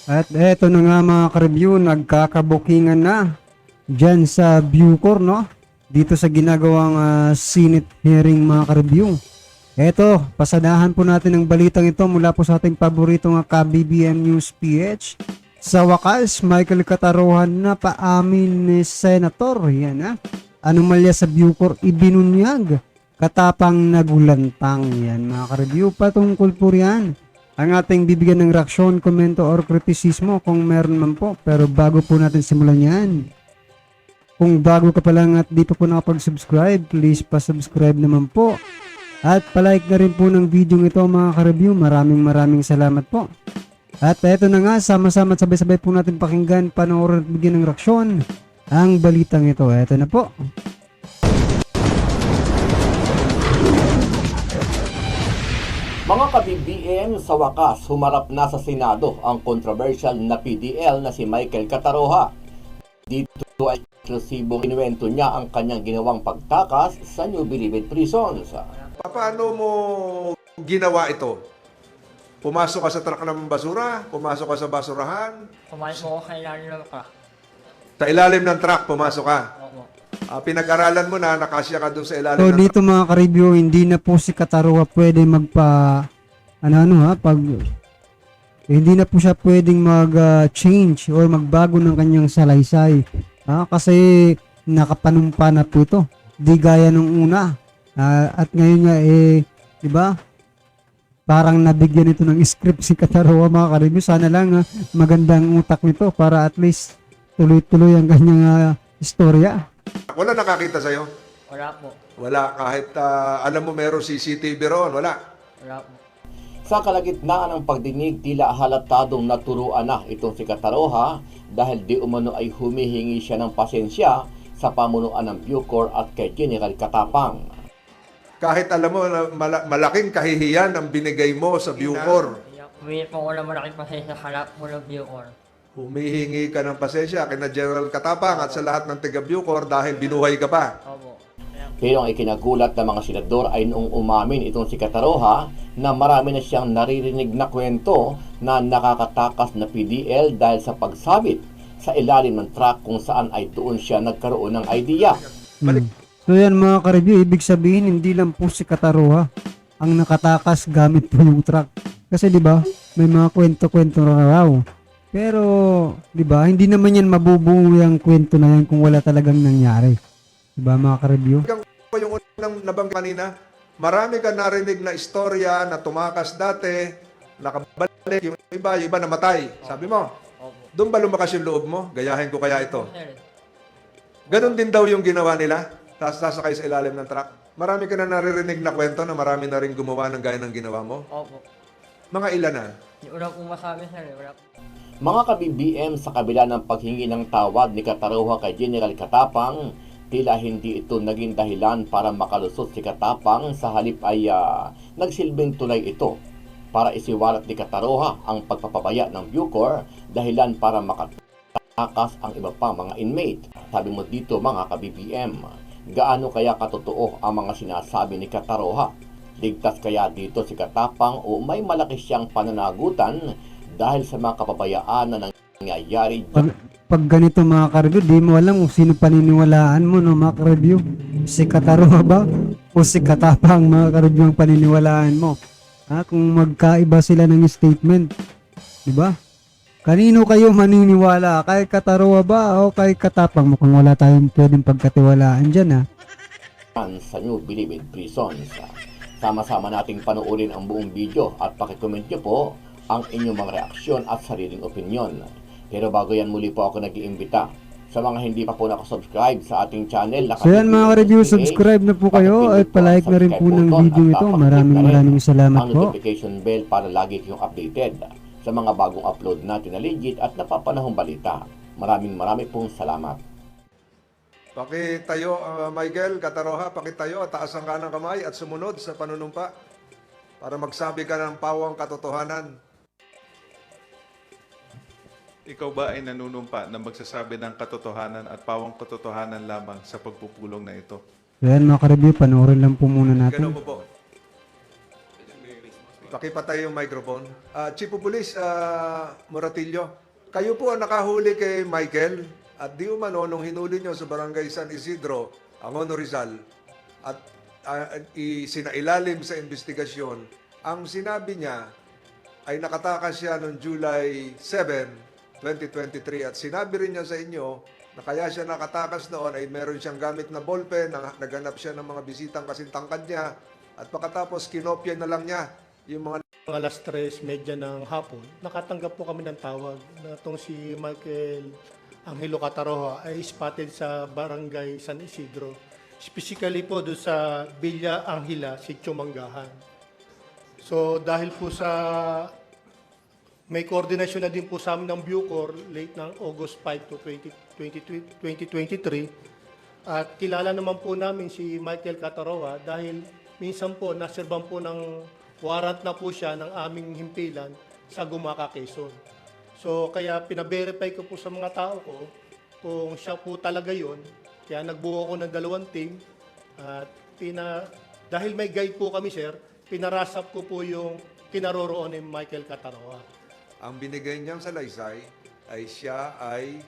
At eto na nga mga ka-review, nagkakabukingan na dyan sa Bucor, no? Dito sa ginagawang Senate hearing mga ka-review. Eto, pasadahan po natin ang balitang ito mula po sa ating paboritong ka-BBM News PH. Sa wakas, Michael Catarohan na paamin ni Senator. Yan ha. Anomalya sa Bucor ibinunyag. Katapang nagulantang. Yan mga ka-review, patungkol po riyan ang ating bibigyan ng reaksyon, komento or kritisismo kung meron man po. Pero bago po natin simulan yan, kung bago ka pa lang at di pa po nakapag-subscribe, please pa-subscribe naman po. At palike na rin po ng video ito mga ka-review. Maraming salamat po. At eto na nga, sama-sama at sabay-sabay po natin pakinggan, panoorin at bigyan ng reaksyon ang balitang ito. Eto na po. Mga ka-BBM, sa wakas, humarap na sa Senado ang controversial na PDL na si Michael Cataroha. Dito ay eksklusibong inuwento niya ang kanyang ginawang pagtakas sa New Bilibid prisons. Paano mo ginawa ito? Pumasok ka sa truck ng basura? Pumasok ka sa basurahan? Pumasok ako kay ilalim ng truck. Sa ilalim ng truck, pumasok ka? Opo. Pinag-aralan mo na, nakasya ka doon sa ilalim So ng dito mga ka-review, hindi na po si Cataroha pwede hindi na po siya pwedeng mag-change or magbago ng kanyang salaysay. Kasi nakapanumpa na po ito. Di gaya nung una. At ngayon nga di ba? Parang nabigyan ito ng script si Cataroha mga ka-review. Sana lang magandang utak nito para at least tuloy-tuloy ang kanyang istorya. Wala nakakita sa'yo? Wala po. Wala, kahit alam mo meron CCTV roon, wala. Wala po. Sa kalagitnaan ng pagdinig, tila halatadong naturuan na itong si Cataroha dahil di umano ay humihingi siya ng pasensya sa pamunuan ng Bucor at kay General Katapang. Kahit alam mo na malaking kahihiyan ang binigay mo sa Bucor. Humingi po ako ng malaking pasensya sa lahat po ng Bucor. Humihingi ka ng pasensya kina General Katapang at sa lahat ng taga Bucor dahil binuhay ka pa. Opo. Pero ang ikinagulat ng mga senador ay noong umamin itong si Cataroha na marami na siyang naririnig na kwento na nakakatakas na PDL dahil sa pagsabit sa ilalim ng truck kung saan ay doon siya nagkaroon ng idea. So yan mga ka-review, ibig sabihin hindi lang po si Cataroha ang nakatakas gamit po yung truck. Kasi di ba may mga kwento-kwento na raw. Pero di ba hindi naman yan mabubuo yung kwento na yan kung wala talagang nangyari. Di ba mga ka-review? Yung unang nabang kanina, marami ka narinig na istorya na tumakas dati, nakabalik, yung iba namatay. Sabi mo, Opo. doon ba lumakas yung loob mo? Gayahin ko kaya ito. Sir, Ganon din daw yung ginawa nila, tapos sasakay sa ilalim ng truck. Marami ka na naririnig na kwento na marami na rin gumawa ng gaya ng ginawa mo. opo. Mga ilan na? Yung una pong masabi, sir, wala po. Mga ka-BBM, sa kabila ng paghingi ng tawad ni Cataroha kay General Katapang, tila hindi ito naging dahilan para makalusot si Katapang, sa halip ay nagsilbing tulay ito para isiwalat ni Cataroha ang pagpapabaya ng Bucor, dahilan para makatakas ang iba pa mga inmate. Sabi mo dito mga ka-BBM, gaano kaya katotoo ang mga sinasabi ni Cataroha? Ligtas kaya dito si Katapang o may malaki siyang pananagutan dahil sa mga kapabayaan na nangyayari Pag ganito mga ka-review, di mo alam kung sino paniniwalaan mo, no mga ka-review. Si Cataroha ba o si Katapang mga ka-review ang paniniwalaan mo? Kung magkaiba sila ng statement, di ba? Kanino kayo maniniwala? Kay Cataroha ba o kay Katapang? Mukhang wala tayong pwedeng pagkatiwalaan dyan sa New Bilibid prisons. Sama-sama nating panoorin ang buong video at pakicomment nyo po ang inyong mga reaksyon at sariling opinyon. Pero bago yan, muli po ako nag-iimbita sa mga hindi pa po nakasubscribe sa ating channel. So yan mga ka-review, subscribe na po kayo at palike na rin po ng video ito. Maraming salamat ang po. notification bell para lagi kayong updated sa mga bagong upload natin na legit at napapanahong balita. Maraming pong salamat. Pakitayo, Michael Cataroha, pakitayo at taas ang kanang kamay at sumunod sa panunumpa para magsabi ka ng pawang katotohanan. Ikaw ba ay nanunumpa na magsasabi ng katotohanan at pawang katotohanan lamang sa pagpupulong na ito? So yan mga ka-review, panoorin lang po muna natin. Ganun mo po. Pakipatay yung microphone. Chief of Police, Moratillo, kayo po ang nakahuli kay Michael at di umano nung hinuli nyo sa Barangay San Isidro, Angono Rizal, at isinailalim sa investigasyon, ang sinabi niya ay nakatakas siya noong July 7, 2023 at sinabi rin niya sa inyo na kaya siya nakatakas noon ay meron siyang gamit na ballpen, naganap siya ng mga bisitang kasing tangkad niya at pagkatapos kinopya na lang niya yung mga Alas 3:30 ng hapon, nakatanggap po kami ng tawag na itong si Michael Angelo Cataroha ay spotted sa Barangay San Isidro. Specifically po doon sa Villa Angela, Sitio Manggahan. So dahil po sa may koordinasyon na din po sa amin ng Bucor late ng August 5 to 2023 at kilala naman po namin si Michael Cataroha dahil minsan po naserban po ng warrant na po siya ng aming himpilan sa Gumaca, Quezon. So kaya pina-verify ko po sa mga tao ko kung siya po talaga yon. Kaya nagbuo ko ng 2 team at dahil may guide po kami sir, pinarasap ko po yung kinaroroon ni Michael Cataroha. ang binigay niyang salaysay ay siya ay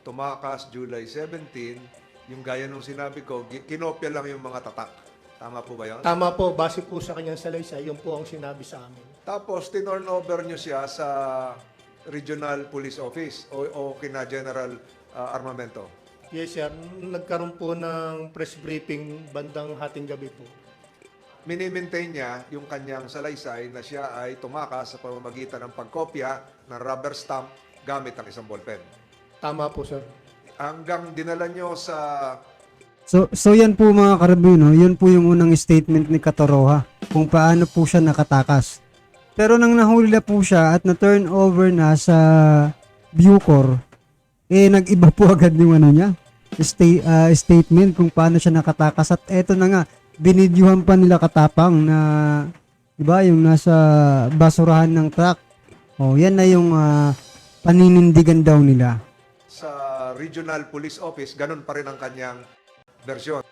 tumakas July 17, yung gaya nung sinabi ko, kinopya lang yung mga tatak. Tama po ba yun? Tama po, base po sa kanyang salaysay, yun po ang sinabi sa amin. Tapos, tinorn over niyo siya sa Regional Police Office o kina General Armamento. Yes sir, nagkaroon po ng press briefing bandang hating gabi po. Minimaintain niya yung kanyang salaysay na siya ay tumakas sa pamamagitan ng pagkopya ng rubber stamp gamit ang isang ballpen. Tama po sir. Hanggang dinala niyo sa So yan po mga karabyo, no? Yun po yung unang statement ni Cataroha kung paano po siya nakatakas. Pero nang nahuli na po siya at na-turn over na sa Bucor, nag-iba po agad yung ano niya, statement kung paano siya nakatakas. At eto na nga, binidyuhan pa nila Katapang na, diba, yung nasa basurahan ng truck. O, yan na yung paninindigan daw nila. sa Regional Police Office, ganun pa rin ang kanyang versyon.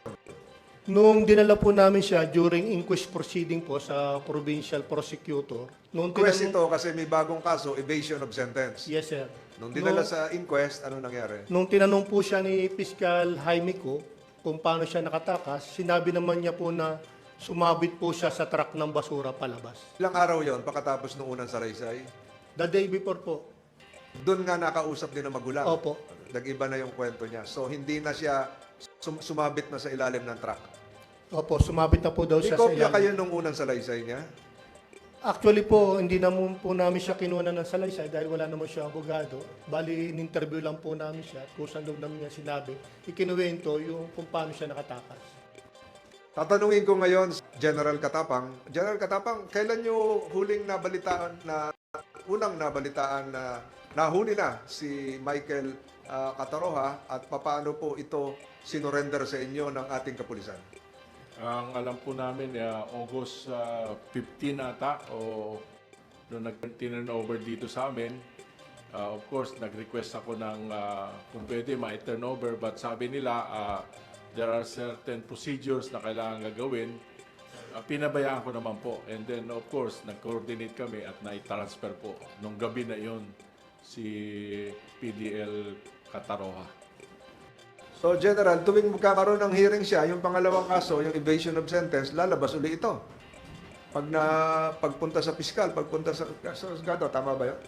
Nung dinala po namin siya during inquest proceeding po sa provincial prosecutor. Nung Inquest tinanong- ito kasi may bagong kaso, evasion of sentence. Yes sir. Nung dinala sa inquest, ano nangyari? Nung tinanong po siya ni Fiscal Jaime ko kung paano siya nakatakas, sinabi naman niya po na sumabit po siya sa truck ng basura palabas. Ilang araw yon pagkatapos ng unang salaysay? The day before po. Doon nga nakausap din ng magulang. Opo. Nag-iba na yung kwento niya. So, hindi na siya sumabit na sa ilalim ng truck. Opo, sumabit na po daw May siya sa kopya ilalim. kayo nung unang salaysay niya? Actually po, hindi naman po namin siya kinuha ng salaysay dahil wala naman siya abogado. Bali, in-interview lang po namin siya at kung saan daw namin niya sinabi, ikinuwento yung kung paano siya nakatakas. Tatanungin ko ngayon, General Katapang. General Katapang, kailan nyo huling nabalitaan na, unang nabalitaan na nahuli na si Michael Cataroha at paano po ito sinurrender sa inyo ng ating kapulisan? Ang alam po namin, August 15 ata, o nung nag-turn over dito sa amin, of course, nag-request ako ng kung pwede ma-turn over, but sabi nila, there are certain procedures na kailangan gagawin. Pinabayaan ko naman po. And then, of course, nag-coordinate kami at na-transfer po nung gabi na yon si PDL Cataroha. So, General, tuwing magkakaroon ng hearing siya, yung pangalawang kaso, yung evasion of sentence, lalabas uli ito. Pagpunta sa piskal, pagpunta sa juzgado, tama ba yun?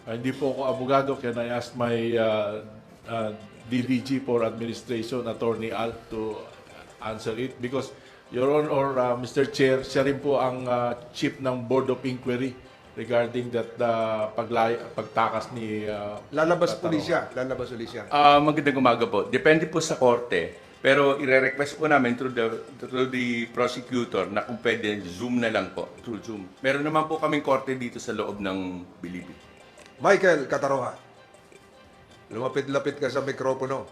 Hindi po ako abogado, kaya I asked my DDG for Administration, Attorney Al, to answer it. Because, Your Honor, or Mr. Chair, siya rin po ang chief ng Board of Inquiry regarding that pagtakas ni Lalabas Cataroha. uli siya. Lalabas uli siya. Magandang umaga po. Depende po sa korte. Pero ire-request po namin through the prosecutor na kung pwede Zoom na lang po, through Zoom. Meron naman po kaming korte dito sa loob ng Bilibid. Michael Cataroha, lumapit-lapit ka sa mikropono.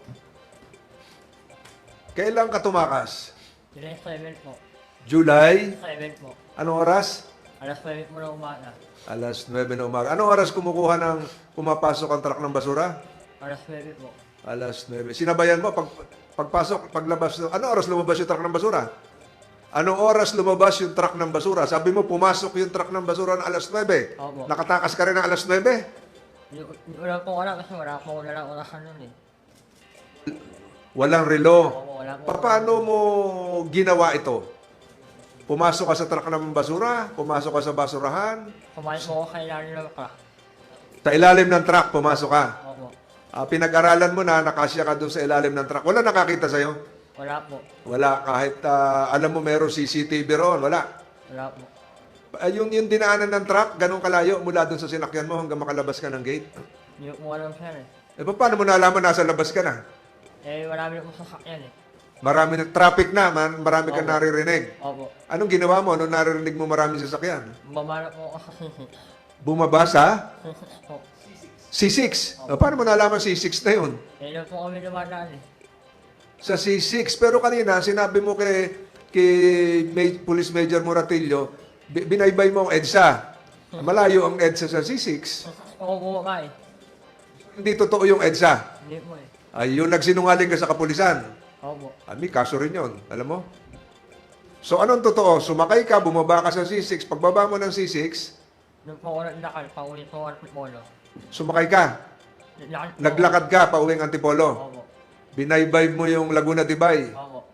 Kailan ka tumakas? July 7 po. July? 7 po. Anong oras? Alas 9 po na umaga. Alas 9 na umaga. Anong oras pumapasok ang truck ng basura? Alas 9 po. Alas 9. Sinabayan mo, paglabas, anong oras lumabas yung truck ng basura? Anong oras lumabas yung truck ng basura? Sabi mo, pumasok yung truck ng basura ng alas 9. Opo. Nakatakas ka rin ng alas 9? Wala po wala kasi wala po wala orasan nun eh. Walang relo. Opo, wala po. Paano mo ginawa ito? Pumasok ka sa truck ng basura? Pumasok ka sa basurahan? Kumain po ako kay Lalo ng truck. Sa ilalim ng truck, pumasok ka. Opo. Pinag-aralan mo na, nakasya ka doon sa ilalim ng truck. Wala nakakita sa'yo? Wala po. Wala. Kahit alam mo meron CCTV roon, wala. Wala po. Yung dinaanan ng truck, ganun kalayo mula doon sa sinakyan mo hanggang makalabas ka ng gate. Hindi ko alam sir eh. Paano mo nalaman nasa labas ka na? Eh, marami na po sasakyan eh. Marami na traffic na, marami ka Opo. naririnig. Opo. Anong ginawa mo nung naririnig mo marami sasakyan? Bumara po ako sa sisi. Bumaba sa Sisi po. C6. Paano mo nalaman C6 na yun? Eh, doon po kami dumadaan eh. Sa C6. Pero kanina, sinabi mo kay Police Major Moratillo, binaybay mo ang EDSA. Malayo ang EDSA sa C6. Oo po ka eh. Hindi totoo yung EDSA. Hindi po eh. Ay, yung nagsinungaling ka sa kapulisan. Opo. May kaso rin yun. Alam mo? So, anong totoo? Sumakay ka, bumaba ka sa C6. Pagbaba mo ng C6, Doon po ako naglakad, pauwi po ako ng polo. sumakay ka. Naglakad ka, pauwing Antipolo. Opo. Binaybay mo yung Laguna Tibay. Opo.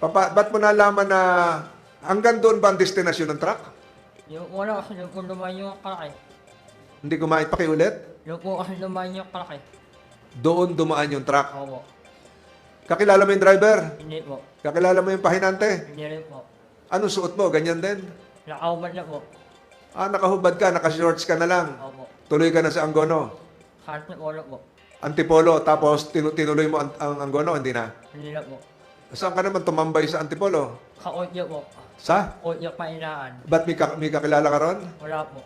Ba't mo nalaman na hanggang doon ba ang destinasyon ng truck? Yung wala kasi doon po lumayan yung kalaki. Hindi ko maipakiulit. Doon po kasi lumayan yung kalaki. Doon dumaan yung truck. Opo. Kakilala mo yung driver? Hindi po. Kakilala mo yung pahinante? Hindi rin po. Anong suot mo? Ganyan din? Nakaubad na po. Nakahubad ka, nakashorts ka na lang. Opo. Tuloy ka na sa Angono. Kahit na polo po. Antipolo, tapos tinuloy mo ang Angono, hindi na. Hindi na po. Saan ka naman tumambay sa Antipolo? Kautyo po. Sa? Kautyo painaan. Ba't may kakilala ka ron? Wala po.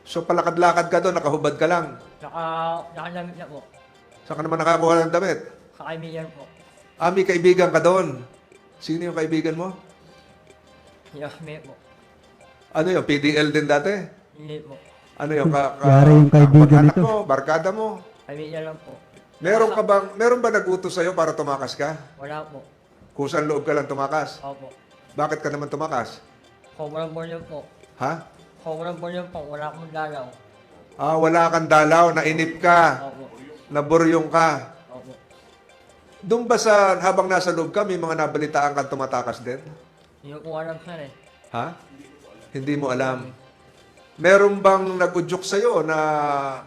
So palakad-lakad ka doon, nakahubad ka lang. Nakalamit na po. Saan ka naman nakakuha ng damit? Kakaibigan po. May kaibigan ka doon. Sino yung kaibigan mo? Yasme po. Ano yung PDL din dati? Hindi po. Ano yung Yari yung kaibigan kamag-anak nito. mo, barkada mo? Kaibigan lang po. Meron ba nag-utos sa'yo para tumakas ka? Wala po. Kusang loob ka lang tumakas? Opo. Bakit ka naman tumakas? Sobrang bulyo po. Ha? Sobrang bulyo po. Wala akong dalaw. Wala kang dalaw, nainip ka, Opo. naburyong ka. Opo. Doon ba habang nasa loob ka, may mga nabalitaan kang tumatakas din? Hindi ko alam sir eh. Ha? Hindi mo alam. Meron bang nag-udyok sa'yo na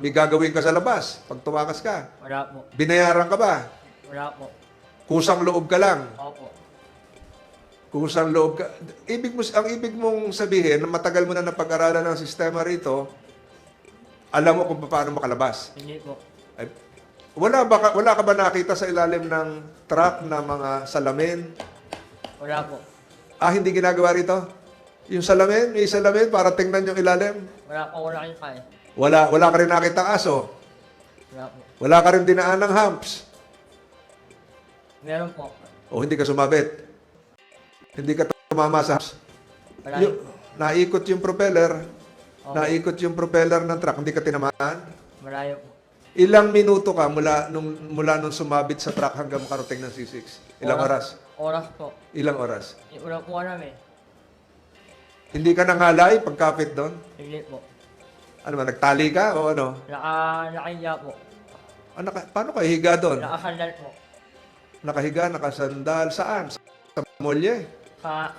may gagawin ka sa labas pag tumakas ka? Wala po. Binayaran ka ba? Wala po. Kusang loob ka lang. Opo. Kusang loob ka. Ang ibig mong sabihin, na matagal mo na napag-aralan ng sistema rito, alam mo kung paano makalabas. Hindi po. Ay, wala ka ba nakita sa ilalim ng truck na mga salamin? Wala po. Hindi ginagawa rito? Yung salamin, may salamin para tingnan yung ilalim? Wala po. Wala kayo kaya. Wala ka rin nakita aso? Wala po. Wala ka rin dinaan ng humps? Meron po. O hindi ka sumabit? Hindi ka tumama sa humps? Wala. Naikot yung propeller. Opo. Naikot yung propeller ng truck. Hindi ka tinamaan? Malayo po. Ilang minuto ka mula nung sumabit sa truck hanggang makarating ng C6? Ilang oras? Oras po. Ilang oras? Wala po alam eh. Hindi ka nangalay pagkapit doon? Hindi po. Ano ba, nagtali ka o ano? Nakahiya po. Paano ka higa doon? Nakasandal po. Nakahiga, nakasandal. Saan? Sa molye?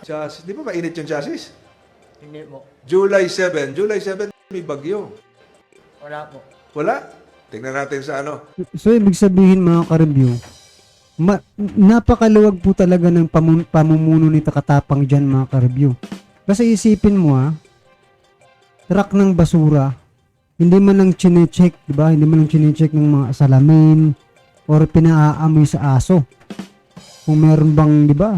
Chassis. Di ba mainit yung chassis? Hindi po. July 7. July 7, may bagyo. Wala po. Wala? Tingnan natin sa ano. So, ibig sabihin mga ka-review, napakaluwag po talaga ng pamumuno ni Katapang dyan mga ka-review. Kasi isipin mo truck ng basura, hindi man lang chine-check, di ba? Hindi man lang chine-check ng mga salamin or pinaamoy sa aso. Kung meron bang, di ba?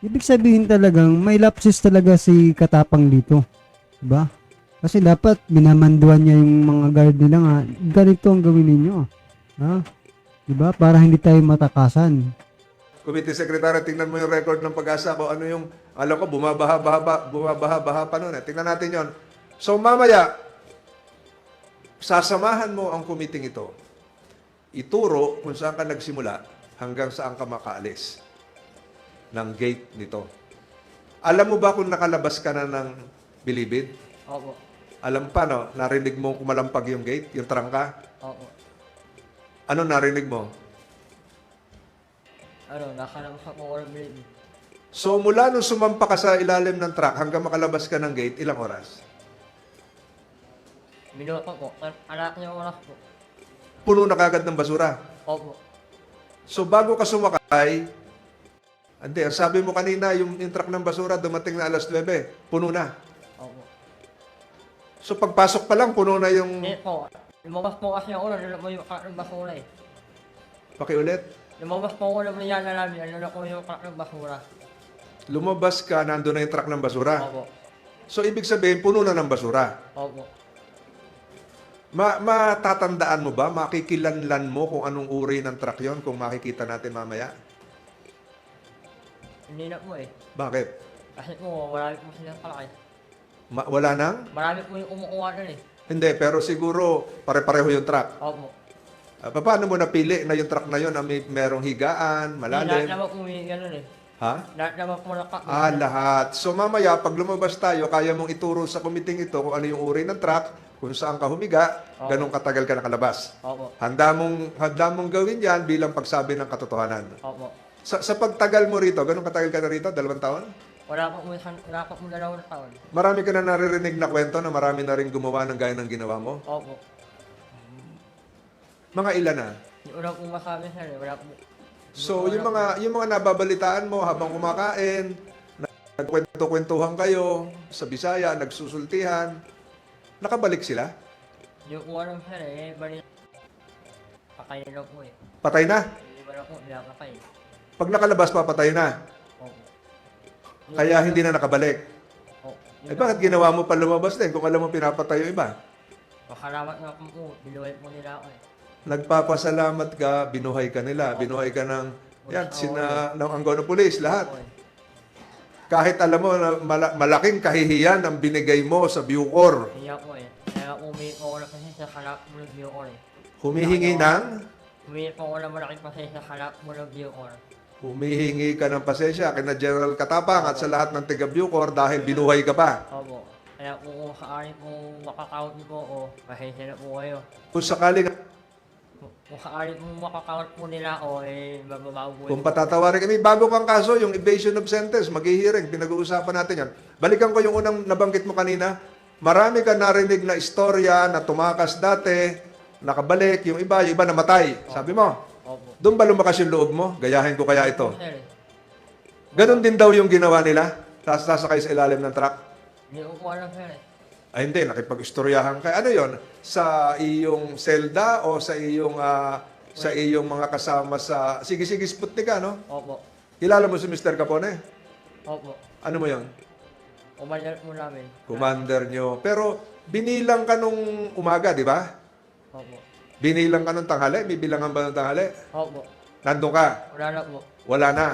Ibig sabihin talagang may lapses talaga si Katapang dito. Di ba? Kasi dapat binamanduan niya yung mga guard nila nga, ganito ang gawin ninyo. Ha? Di ba? Para hindi tayo matakasan. Committee Secretary, tingnan mo yung record ng Pag-asa ko. Ano yung, alam ko, bumabaha pa noon. Tingnan natin yon. So, mamaya, sasamahan mo ang committee ito. Ituro kung saan ka nagsimula hanggang saan ka makaalis. ng gate nito. Alam mo ba kung nakalabas ka na ng bilibid? Opo. Alam pa, no? Narinig mo kumalampag yung gate, yung trangka? Opo. Ano narinig mo? Nakalabas ako ko ng bilibid. So, mula nung sumampa ka sa ilalim ng truck hanggang makalabas ka ng gate, ilang oras? Minuto po. Anak niya oras po. Puno na kagad ng basura. Opo. So, bago ka sumakay, hindi, ang sabi mo kanina, yung truck ng basura dumating na alas 9, puno na. Opo. So, pagpasok pa lang, puno na yung... Hindi po. Lumabas po kasi ako, nalala mo yung crack ng basura eh. Pakiulit. Lumabas po ako ng biyana namin, nalala ko yung crack ng basura. Lumabas ka, nandun na yung truck ng basura. Opo. So, ibig sabihin, puno na ng basura. Opo. Matatandaan mo ba? Makikilanlan mo kung anong uri ng truck yon kung makikita natin mamaya? Hindi na po eh. Bakit? Kasi po, marami po silang kalaki. Wala nang? Marami po yung kumukuha nun eh. Hindi, pero siguro pare-pareho yung truck. Opo. Paano mo napili na yung truck na yun na merong higaan, Lahat malalim? naman po yung ganun eh. Ha? Lahat naman po naka... Lahat. So mamaya, pag lumabas tayo, kaya mong ituro sa committee ito kung ano yung uri ng truck, kung saan ka humiga, ganun katagal ka nakalabas. Opo. Handa mong gawin yan bilang pagsabi ng katotohanan. Opo. Sa pagtagal mo rito, ganun katagal ka na rito? 2 taon? Wala pa po 2 taon. Marami ka na naririnig na kwento na marami na rin gumawa ng gaya ng ginawa mo? Opo. Mga ilan na? Yung una po masabi sir eh, wala po. So, yung mga nababalitaan mo habang kumakain, nagkwento-kwentuhan kayo sa Bisaya, nagsusultihan, nakabalik sila? Yung una sir eh, bali... Pakain na po eh. Patay na? Hindi ba na po, pinapakay. Pag nakalabas pa, patay na. Opo. Kaya hindi na nakabalik. Opo. Eh bakit ginawa mo pa lumabas din kung alam mo pinapatay yung iba? Pakalamat nga po, binuhay po nila ako eh. Nagpapasalamat ka, binuhay ka nila, binuhay ka ng ng Angono Police, lahat. Opo eh. Kahit alam mo na malaking kahihiyan ang binigay mo sa Bucor. Kaya po eh. Kaya umihi po ako na kasi sa kalap mo ng Bucor eh. Humihingi ng, Umihi po ako na malaking kasi sa kalap mo ng Bucor. humihingi ka ng pasensya kina General Katapang at sa lahat ng taga Bucor dahil binuhay ka pa. Opo. Kaya kung sakali po makakount niyo po ako, pasensya na po kayo. Kung sakaling, Kung sakali po makakount po nila ako, eh, mababago po. kung patatawarin kami, bago kang kaso, yung evasion of sentence, mag-hearing, pinag-uusapan natin yan. Balikan ko yung unang nabanggit mo kanina. Marami ka narinig na istorya na tumakas dati, nakabalik, yung iba namatay. Sabi mo, Opo. doon ba lumakas yung loob mo? Gayahin ko kaya ito. Sir eh. Ganon din daw yung ginawa nila. Sasakay sa ilalim ng truck. Hindi ko po alam sir eh. Ay hindi, nakipag-istoryahan ka. Ano yon? Sa iyong selda o sa iyong mga kasama sa... Sige, Sputnik ka, no? Opo. Kilala mo si Mr. Capone? Opo. Ano mo yon? Umalat mo namin. Commander nyo. Pero binilang ka nung umaga, di ba? Opo. Binilang ka nung tanghali? May bilangan ba nung tanghali? Opo. Nandun ka? Wala na po. Wala na.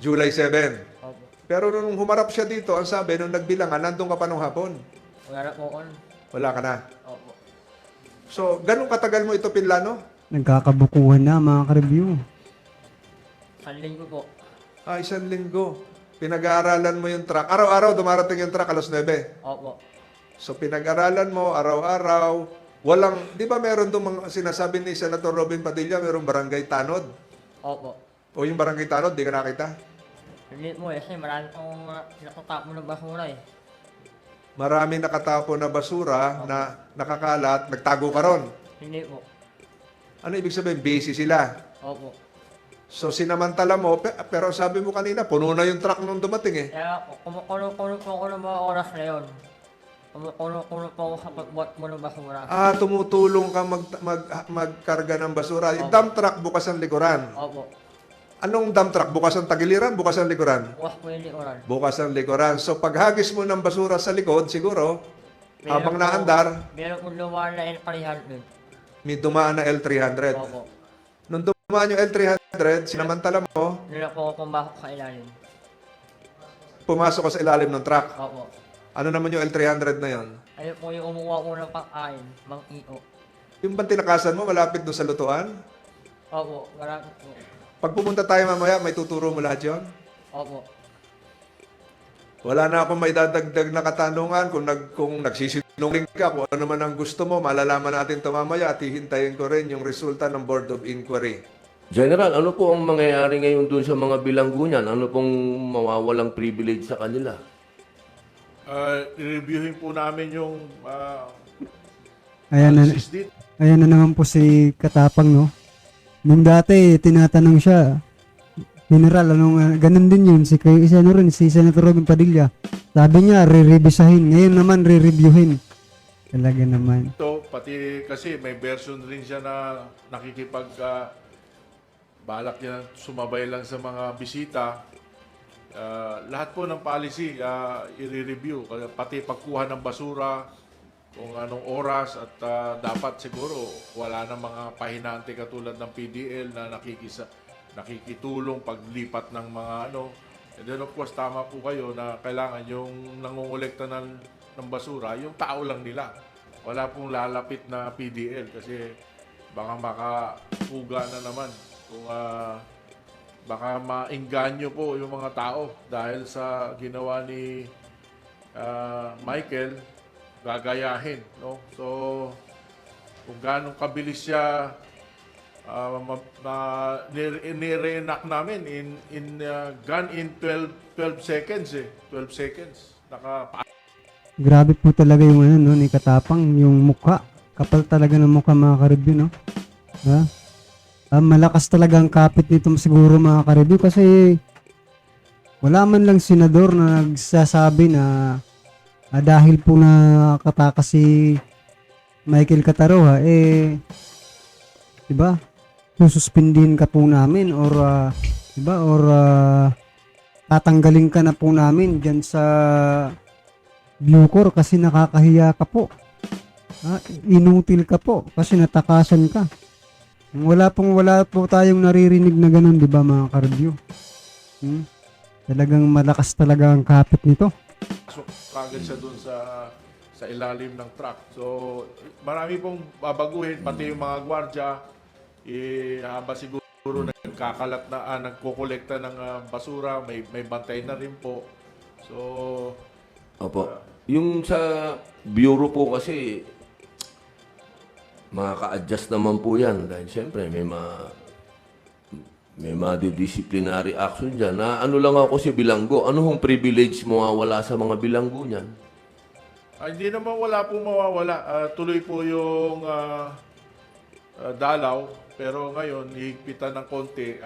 July 7. Opo. Pero nung humarap siya dito, ang sabi, nung nagbilangan, nandun ka pa nung hapon. Wala na po ako. Wala ka na. Opo. So, ganun katagal mo ito pinlano? Nagkakabukuhan na mga ka-review. Sanling ko po. 1 linggo. Pinag-aaralan mo yung truck. Araw-araw dumarating yung truck alas 9. Opo. So, pinag-aralan mo araw-araw. Walang, di ba meron doon mga sinasabi ni Senator Robin Padilla, merong barangay tanod? Opo. O yung barangay tanod, di ka nakita? Hindi mo eh, kasi marami pong nakatap mo ng basura eh. Maraming nakatapo na basura na nakakalat, nagtago ka ron. Hindi po. Ano ibig sabihin? Busy sila. Opo. So, sinamantala mo, pero sabi mo kanina, puno na yung truck nung dumating eh. Kaya kumukulo-kulo po ako ng mga oras na yun. Kumukulo-kulo po ako sa pagbuhat mo ng basura. Tumutulong ka magkarga ng basura. Yung dump truck, bukas ang likuran. Opo. Anong dump truck? Bukas ang tagiliran, bukas ang likuran? Bukas po yung likuran. Bukas ang likuran. So, paghagis mo ng basura sa likod, siguro, habang naandar, Meron kong lumaan na L300. may dumaan na L300. Opo. Nung dumaan yung L300, sinamantala mo, Nila po ako pumasok sa ilalim. pumasok ka sa ilalim ng truck. Opo. Ano naman yung L300 na yon? Ayun po yung umuha ko ng pangkain, mang iyo. Yung bang tinakasan mo, malapit doon sa lutuan? Opo, marami po. Pag pumunta tayo mamaya, may tuturo mo lahat yon? Opo. Wala na akong may dadagdag na katanungan. Kung nagsisinungaling ka, kung ano man ang gusto mo, malalaman natin ito mamaya at hihintayin ko rin yung resulta ng Board of Inquiry. General, ano po ang mangyayari ngayon dun sa mga bilanggo niyan? Ano pong mawawalang privilege sa kanila? I-reviewin po namin yung Ayan na, analysis dito. ayan na naman po si Katapang, no? Nung dati, tinatanong siya, General, ganun din yun, si Senator Robin Padilla. Sabi niya, re-revisahin. Ngayon naman, re-reviewin. Talaga naman. Ito, pati kasi may version rin siya na balak niya sumabay lang sa mga bisita. Lahat po ng policy i-review, pati pagkuha ng basura, kung anong oras at dapat siguro wala na mga pahinante katulad ng PDL na nakikitulong paglipat ng mga ano. And then of course, tama po kayo na kailangan yung nangungulekta ng basura, yung tao lang nila. Wala pong lalapit na PDL kasi baka makapuga na naman kung baka maingganyo po yung mga tao dahil sa ginawa ni Michael, gagayahin, no? So, kung gaano kabilis siya nire-enact namin in 12 seconds 12 seconds. Grabe po talaga yung no, ni Katapang, yung mukha. Kapal talaga ng mukha, mga ka-review, no? Ha? Malakas talaga ang kapit nito siguro, mga ka-review, kasi wala man lang senador na nagsasabi na dahil po na katakas si Michael Cataroha, diba? Sususpindihin ka po namin or diba? Or tatanggalin ka na po namin dyan sa Bucor kasi nakakahiya ka po. Inutil ka po kasi natakasan ka. Wala po tayong naririnig na ganun, diba, mga ka-review? Talagang malakas talaga ang kapit nito. So, kagad siya dun sa ilalim ng truck. So, marami pong babaguhin, pati yung mga gwardya, haba siguro nagkakalat na, nagkokolekta ng basura, may bantay na rin po. So, Opo. Yung sa bureau po kasi, makaka-adjust naman po yan dahil siyempre may disciplinary action dyan. Na ano lang ako si bilanggo, ano hong privilege mawawala sa mga bilanggo niyan? hindi naman wala pong mawawala. Tuloy po yung dalaw, pero ngayon, hihigpitan ng konti.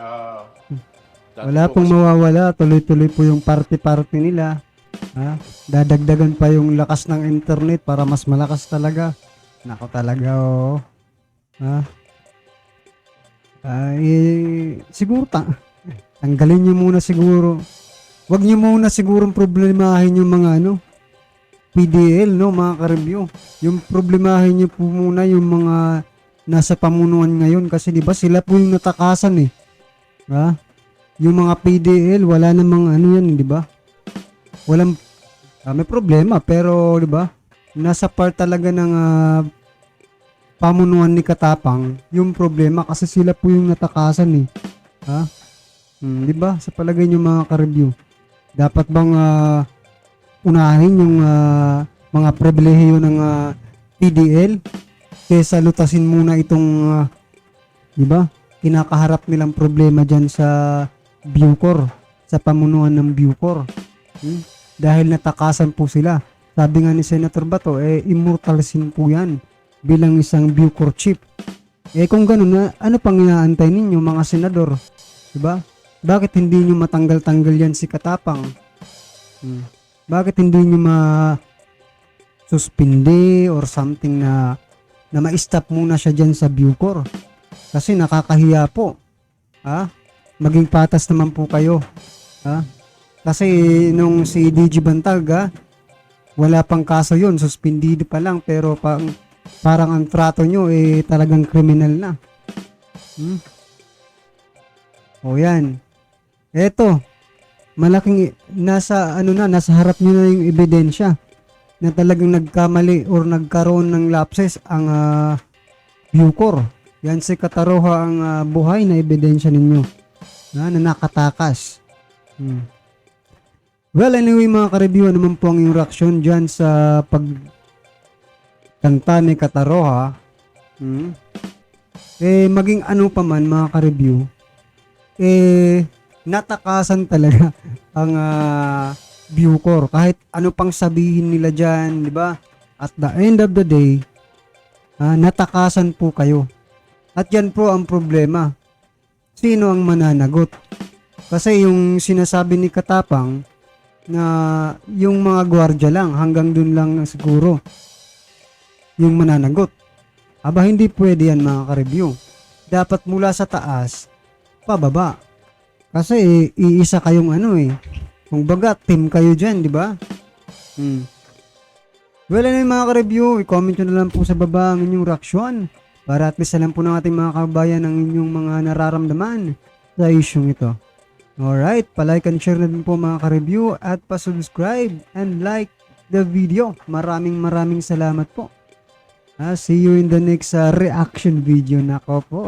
Wala pong mawawala, tuloy-tuloy po yung party-party nila. Dadagdagan pa yung lakas ng internet para mas malakas talaga. Nako talaga, oh. Siguro tanggalin nyo muna siguro. Wag nyo muna siguro problemahin yung mga PDL, no, mga ka-review. Yung problemahin nyo po muna yung mga nasa pamunuan ngayon kasi di ba sila po yung natakasan eh. Yung mga PDL wala namang yan, di ba? Walang may problema pero di ba? Nasa part talaga ng pamunuan ni Katapang yung problema kasi sila po yung natakasan eh. Di ba? Sa palagay niyo, mga ka-review, dapat bang unahin yung mga pribilehiyo ng PDL kaysa lutasin muna itong di ba? Kinakaharap nilang problema diyan sa Bucor, sa pamunuan ng Bucor. Dahil natakasan po sila. Sabi nga ni Senator Bato, immortal sin po yan bilang isang Bucor chief. Kung gano'n, ano pang inaantay ninyo, mga senador? Diba? Bakit hindi nyo matanggal-tanggal yan si Katapang? Bakit hindi nyo suspindi or something na ma-stop muna siya dyan sa Bucor? Kasi nakakahiya po. Maging patas naman po kayo. Kasi nung si DG Bantag, wala pang kaso yun, suspended pa lang, pero parang ang trato nyo talagang kriminal na. O yan. Eto, malaking nasa harap nyo na yung ebidensya na talagang nagkamali or nagkaroon ng lapses ang Bucor. Yan si Cataroha ang buhay na ebidensya ninyo na nakatakas. Well, anyway mga ka-review, ano naman po ang iyong reaksyon dyan sa pagkanta ni Kataroha? Maging ano pa man mga ka-review, natakasan talaga ang Bucor. Kahit ano pang sabihin nila dyan, di ba? At the end of the day, natakasan po kayo. At yan po ang problema. Sino ang mananagot? Kasi yung sinasabi ni Katapang na yung mga gwardiya lang, hanggang dun lang siguro yung mananagot. Aba, hindi pwede yan mga ka-review. Dapat mula sa taas, pababa. Kasi iisa kayong kung baga, team kayo dyan, di ba? Well, ano yung mga ka-review, i-comment nyo na lang po sa baba ang inyong reaksyon para at least alam po ng ating mga kabayan ang inyong mga nararamdaman sa isyong ito. Alright, palike and share na din po mga ka-review at pa-subscribe and like the video. Maraming salamat po. See you in the next reaction video. Nako po